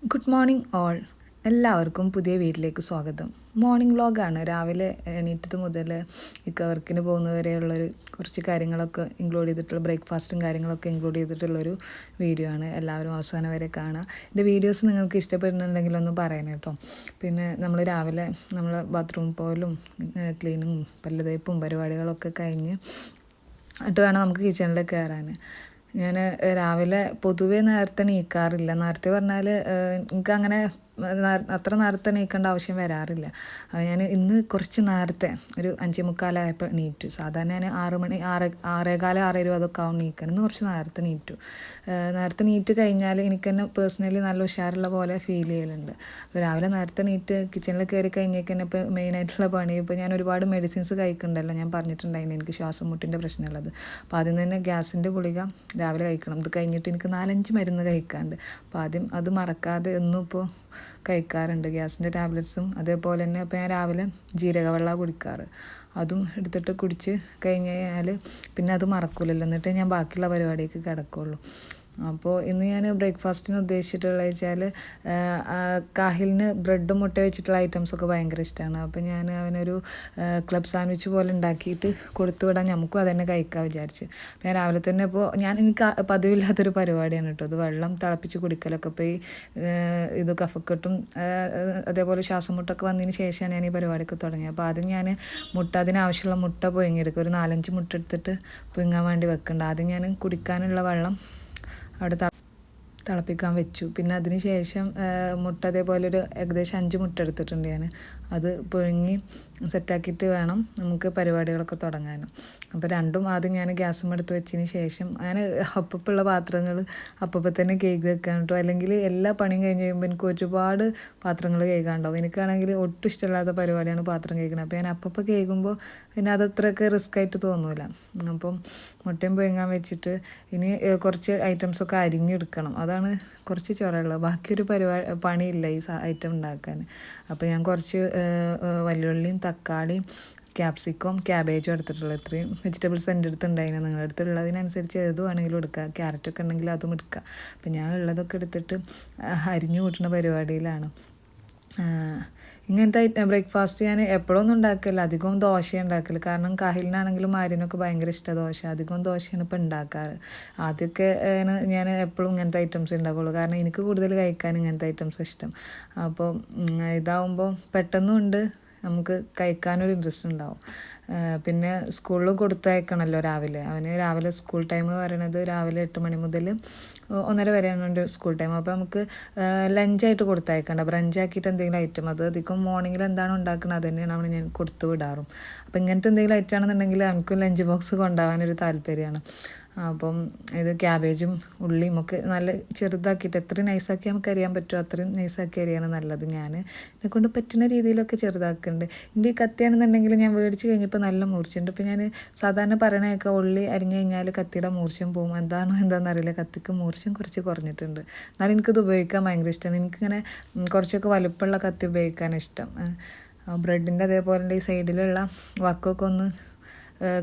Good morning all. എല്ലാവർക്കും പുതിയ വീട്ടിലേക്ക് സ്വാഗതം. മോർണിംഗ് വ്ളോഗാണ്. രാവിലെ എണീറ്റത് മുതൽ ഇക്ക വർക്കിന് പോകുന്നവരെയുള്ളൊരു കുറച്ച് കാര്യങ്ങളൊക്കെ ഇൻക്ലൂഡ് ചെയ്തിട്ടുള്ള ബ്രേക്ക്ഫാസ്റ്റും കാര്യങ്ങളൊക്കെ ഇൻക്ലൂഡ് ചെയ്തിട്ടുള്ളൊരു വീഡിയോ ആണ്. എല്ലാവരും അവസാനം വരെ കാണുക. എൻ്റെ വീഡിയോസ് നിങ്ങൾക്ക് ഇഷ്ടപ്പെടുന്നുണ്ടെങ്കിൽ ഒന്ന് പറയണം കേട്ടോ. പിന്നെ നമ്മൾ രാവിലെ നമ്മൾ ബാത്റൂം പോലും ക്ലീനിങ്ങും പല്ല് തേപ്പും പരിപാടികളൊക്കെ കഴിഞ്ഞ് എന്നിട്ട് വേണം നമുക്ക് കിച്ചണിൽ കയറാൻ. ഞാൻ രാവിലെ പൊതുവേ നേരത്തെ എണീക്കാറില്ല. നേരത്തെ പറഞ്ഞാൽ എനിക്കങ്ങനെ അത്ര നേരത്തെ എണീക്കേണ്ട ആവശ്യം വരാറില്ല. ഞാൻ ഇന്ന് കുറച്ച് നേരത്തെ ഒരു 5:45 എണീറ്റു. സാധാരണ ഞാൻ 6:15 6:20 അതൊക്കെ ആവും എണീക്കാൻ. ഇന്ന് കുറച്ച് നേരത്തെ എണീറ്റു. നേരത്തെ എണീറ്റ് കഴിഞ്ഞാൽ എനിക്ക് തന്നെ പേഴ്സണലി നല്ല ഉഷാറുള്ള പോലെ ഫീൽ ചെയ്യലുണ്ട്. അപ്പോൾ രാവിലെ നേരത്തെ എണീറ്റ് കിച്ചണിൽ കയറി കഴിഞ്ഞേക്ക് തന്നെ ഇപ്പോൾ മെയിനായിട്ടുള്ള പണി ഇപ്പോൾ ഞാൻ ഒരുപാട് മെഡിസിൻസ് കഴിക്കുന്നുണ്ടല്ലോ. ഞാൻ പറഞ്ഞിട്ടുണ്ടായിരുന്നു എനിക്ക് ശ്വാസം മുട്ടിൻ്റെ പ്രശ്നമുള്ളത്. അപ്പോൾ ആദ്യം തന്നെ ഗ്യാസിൻ്റെ ഗുളിക രാവിലെ കഴിക്കണം. ഇത് കഴിഞ്ഞിട്ട് എനിക്ക് 4-5 മരുന്ന് കഴിക്കാറുണ്ട്. അപ്പോൾ ആദ്യം അത് മറക്കാതെ എന്നും ഇപ്പോൾ കഴിക്കാറുണ്ട് ഗ്യാസിൻ്റെ ടാബ്ലറ്റ്സും. അതേപോലെ തന്നെ ഇപ്പോൾ ഞാൻ രാവിലെ ജീരകവെള്ളമാണ് കുടിക്കാറ്. അതും എടുത്തിട്ട് കുടിച്ച് കഴിഞ്ഞ് കഴിഞ്ഞാൽ പിന്നെ അത് മറക്കില്ലല്ലോ. എന്നിട്ട് ഞാൻ ബാക്കിയുള്ള പരിപാടിക്ക് കിടക്കുള്ളൂ. അപ്പോൾ ഇന്ന് ഞാൻ ബ്രേക്ക്ഫാസ്റ്റിന് ഉദ്ദേശിച്ചിട്ടുള്ളത് വെച്ചാൽ കാഹിലിന് ബ്രെഡും മുട്ട വെച്ചിട്ടുള്ള ഐറ്റംസൊക്കെ ഭയങ്കര ഇഷ്ടമാണ്. അപ്പോൾ ഞാൻ അവനൊരു ക്ലബ് സാൻഡ്വിച്ച് പോലെ ഉണ്ടാക്കിയിട്ട് കൊടുത്തു വിടാൻ നമുക്കും അതന്നെ കഴിക്കാൻ വിചാരിച്ചു. അപ്പോൾ ഞാൻ രാവിലെ തന്നെ ഇപ്പോൾ എനിക്ക് പതിവില്ലാത്തൊരു പരിപാടിയാണ് കേട്ടോ. അത് വെള്ളം തിളപ്പിച്ച് കുടിക്കലൊക്കെ. ഇപ്പോൾ ഇത് കഫക്കെട്ടും അതേപോലെ ശ്വാസം മുട്ടൊക്കെ വന്നതിന് ശേഷമാണ് ഞാൻ ഈ പരിപാടിയൊക്കെ തുടങ്ങിയത്. അപ്പോൾ ആദ്യം ഞാൻ അതിനാവശ്യമുള്ള മുട്ട പുഴുങ്ങിയെടുക്കും. ഒരു 4-5 മുട്ട എടുത്തിട്ട് പുഴുങ്ങാൻ വേണ്ടി വെക്കുന്നുണ്ട്. ആദ്യം ഞാൻ കുടിക്കാനുള്ള വെള്ളം അവിടെ തിളപ്പിക്കാൻ വെച്ചു. പിന്നെ അതിന് ശേഷം മുട്ട അതേപോലെ ഒരു ഏകദേശം 5 മുട്ട എടുത്തിട്ടുണ്ട് ഞാൻ. അത് പുഴുങ്ങി സെറ്റാക്കിയിട്ട് വേണം നമുക്ക് പരിപാടികളൊക്കെ തുടങ്ങാനും. അപ്പോൾ രണ്ടും ആദ്യം ഞാൻ ഗ്യാസും എടുത്ത് വെച്ചതിന് ശേഷം ഞാൻ അപ്പപ്പുള്ള പാത്രങ്ങൾ അപ്പപ്പം തന്നെ കേക്ക് വെക്കാൻ കേട്ടോ. അല്ലെങ്കിൽ എല്ലാ പണിയും കഴിഞ്ഞ് കഴിയുമ്പോൾ എനിക്ക് ഒരുപാട് പാത്രങ്ങൾ കേൾക്കാനുണ്ടാവും. എനിക്കാണെങ്കിൽ ഒട്ടും ഇഷ്ടമില്ലാത്ത പരിപാടിയാണ് പാത്രം കേൾക്കുന്നത്. അപ്പോൾ ഞാൻ അപ്പപ്പം കേൾക്കുമ്പോൾ പിന്നെ അതത്രയൊക്കെ റിസ്ക് ആയിട്ട് തോന്നില്ല. അപ്പം മുട്ടയും പുഴുങ്ങാൻ വെച്ചിട്ട് ഇനി കുറച്ച് ഐറ്റംസൊക്കെ അരിഞ്ഞെടുക്കണം. അതാണ് കുറച്ച് ചൊറയുള്ളത്. ബാക്കിയൊരു പണിയില്ല ഈ ഐറ്റം ഉണ്ടാക്കാൻ. അപ്പോൾ ഞാൻ കുറച്ച് വല്യുള്ളിയും തക്കാളിയും ക്യാപ്സിക്കം ക്യാബേജും എടുത്തിട്ടുള്ളത്. ഇത്രയും വെജിറ്റബിൾസ് എൻ്റെ അടുത്ത് ഉണ്ടായിരുന്നു. നിങ്ങളുടെ അടുത്ത് ഉള്ളതിനനുസരിച്ച് ഏത് വേണമെങ്കിലും എടുക്കുക. ക്യാരറ്റൊക്കെ ഉണ്ടെങ്കിൽ അതും എടുക്കുക. അപ്പം ഞാൻ ഉള്ളതൊക്കെ എടുത്തിട്ട് അരിഞ്ഞു കൂട്ടുന്ന പരിപാടിയിലാണ്. ഇങ്ങനത്തെ ബ്രേക്ക്ഫാസ്റ്റ് ഞാൻ എപ്പോഴൊന്നും ഉണ്ടാക്കില്ല. അധികവും ദോശയാണ് ഉണ്ടാക്കൽ. കാരണം കാഹിലിനാണെങ്കിലും ആര്യനൊക്കെ ഭയങ്കര ഇഷ്ടം ദോശ. അധികവും ദോശയാണ് ഇപ്പോൾ ഉണ്ടാക്കാറ്. ആദ്യമൊക്കെ ഞാൻ എപ്പോഴും ഇങ്ങനത്തെ ഐറ്റംസ് ഉണ്ടാക്കുള്ളൂ. കാരണം എനിക്ക് കൂടുതൽ കഴിക്കാൻ ഇങ്ങനത്തെ ഐറ്റംസ് ഇഷ്ടം. അപ്പോൾ ഇതാവുമ്പോൾ പെട്ടെന്നും ഉണ്ട്, നമുക്ക് കഴിക്കാനൊരു ഇൻട്രസ്റ്റ് ഉണ്ടാവും. പിന്നെ സ്കൂളിൽ കൊടുത്തയക്കണമല്ലോ രാവിലെ. അവന് രാവിലെ സ്കൂൾ ടൈം പറയണത് രാവിലെ 8 മണി മുതൽ 1:30 വരെയാണ് എൻ്റെ സ്കൂൾ ടൈം. അപ്പോൾ നമുക്ക് ലഞ്ചായിട്ട് കൊടുത്തയക്കണ്ട, ബ്രഞ്ചാക്കിയിട്ട് എന്തെങ്കിലും ഐറ്റം. അത് അധികം മോർണിംഗിൽ എന്താണ് ഉണ്ടാക്കുന്നത് അത് തന്നെയാണ് ഞാൻ കൊടുത്തു വിടാറും. അപ്പോൾ ഇങ്ങനത്തെ എന്തെങ്കിലും ഐറ്റം ആണെന്നുണ്ടെങ്കിൽ എനിക്കും ലഞ്ച് ബോക്സ് കൊണ്ടുപോകാനൊരു താല്പര്യമാണ്. അപ്പം ഇത് ക്യാബേജും ഉള്ളിയും ഒക്കെ നല്ല ചെറുതാക്കിയിട്ട് എത്രയും നൈസാക്കി നമുക്ക് അരിയാൻ പറ്റുമോ അത്രയും നൈസാക്കി അരിയാണ് നല്ലത്. ഞാൻ എന്നെക്കൊണ്ട് പറ്റുന്ന രീതിയിലൊക്കെ ചെറുതാക്കുന്നുണ്ട്. എൻ്റെ ഈ കത്തിയാണെന്നുണ്ടെങ്കിൽ ഞാൻ മേടിച്ച് കഴിഞ്ഞപ്പോൾ നല്ല മൂർച്ചയുണ്ട്. ഇപ്പോൾ ഞാൻ സാധാരണ പറയണതൊക്കെ ഉള്ളി അരിഞ്ഞു കഴിഞ്ഞാൽ കത്തിയുടെ മൂർച്ചയും പോകും. എന്താണെന്നറിയില്ല, കത്തിക്ക് മൂർച്ചയും കുറച്ച് കുറഞ്ഞിട്ടുണ്ട്. എന്നാലും എനിക്കത് ഉപയോഗിക്കാൻ ഭയങ്കര ഇഷ്ടമാണ്. എനിക്കിങ്ങനെ കുറച്ചൊക്കെ വലുപ്പമുള്ള കത്തി ഉപയോഗിക്കാൻ ഇഷ്ടം. ബ്രെഡിൻ്റെ അതേപോലെ ഈ സൈഡിലുള്ള വക്കൊക്കെ ഒന്ന്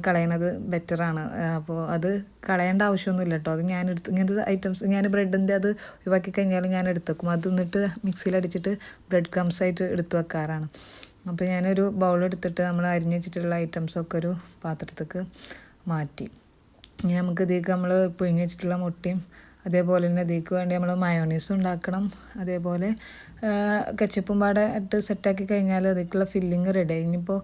കളയണത് ബെറ്ററാണ്. അപ്പോൾ അത് കളയേണ്ട ആവശ്യമൊന്നുമില്ല കേട്ടോ. അത് ഞാൻ ഇങ്ങനത്തെ ഐറ്റംസ് ഞാൻ ബ്രെഡിൻ്റെ അത് ഒഴിവാക്കി കഴിഞ്ഞാൽ ഞാൻ എടുത്ത് വെക്കും. അത് എന്നിട്ട് മിക്സിയിലടിച്ചിട്ട് ബ്രെഡ് ക്രംസ് ആയിട്ട് എടുത്ത് വെക്കാറാണ്. അപ്പോൾ ഞാനൊരു ബൗളെടുത്തിട്ട് നമ്മൾ അരിഞ്ഞ് വെച്ചിട്ടുള്ള ഐറ്റംസൊക്കെ ഒരു പാത്രത്തേക്ക് മാറ്റി. ഇനി നമുക്ക് ഇതിലേക്ക് നമ്മൾ പുഴുങ്ങി വെച്ചിട്ടുള്ള മുട്ടയും അതേപോലെ തന്നെ ഇതിലേക്ക് വേണ്ടി നമ്മൾ മയോണീസും ഉണ്ടാക്കണം. അതേപോലെ കെച്ചപ്പും പാടെ ഇട്ട് സെറ്റാക്കി കഴിഞ്ഞാൽ അതിലേക്കുള്ള ഫില്ലിങ് റെഡി. ഇനിയിപ്പോൾ